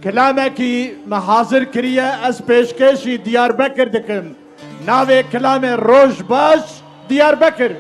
كلامكي محاضر كريه از پیشکشی دیاربکر دکم ناوی کلام روش باش دیاربکر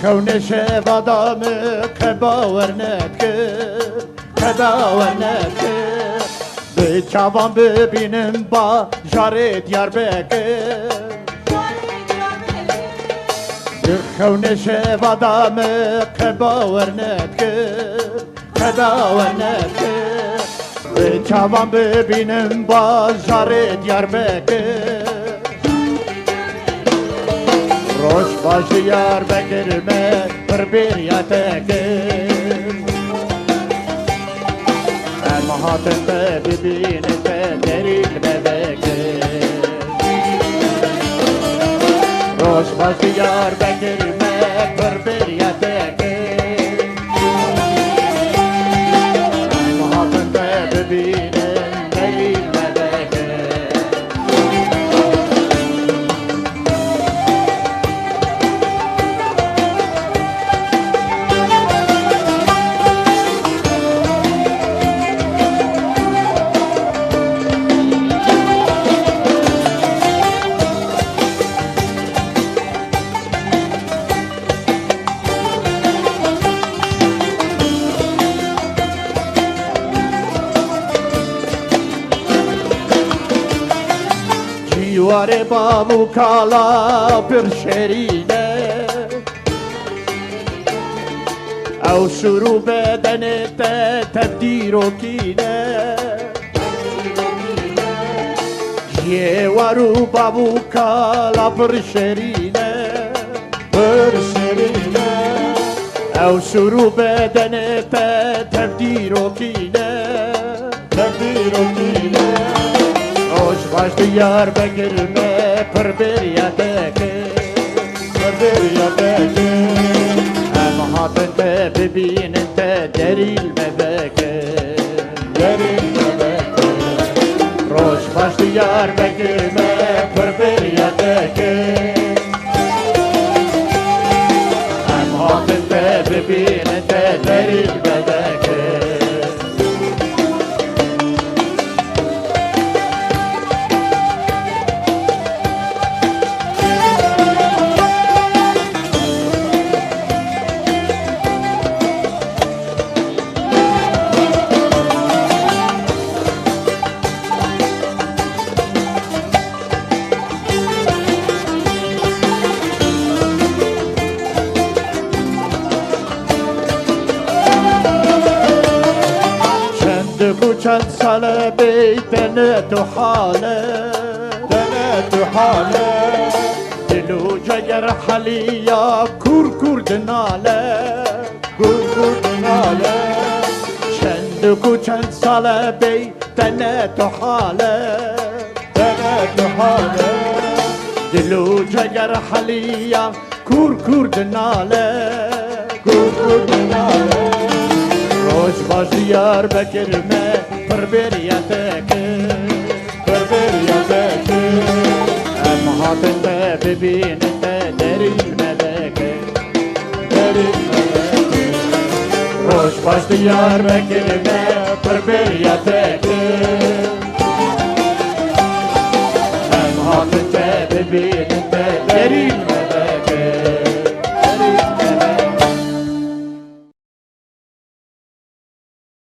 خونش بادام کباور نکه به چوان ببینم با جاره دیار بکه خونش بادام کباور نکه به چوان ببینم با جاره دیار بکه روش باش یار بکرمه پر بیریاتکم اما هاتن ببینه دریل ببکم روش باش یار بکرمه پر بیریاتکم اما هاتن ببینه دریل دیوار بابو کالا پر شرینه او شروع بدن تبدیر و کینه دیوارو بابو کالا پر شرینه او شروع بدن تبدیر و کینه روش باش دیار بگرمه پر بیریاتکه اما هاتن ببینن دریل ببکه روش باش دیار بگرمه پر بیریاتکه اما هاتن ببینن دریل ببکه چند سال بیتن تو حاله دلو جگر حلیا کور دناله چند سال بیتن تو حاله دلو جگر حلیا کور دناله روش باش دیار بکرمه پر بیریاتکه اما هاتن ببینن دریل مدکه روش باش دیار بکرمه پر بیریاتکه اما هاتن ببینن دریل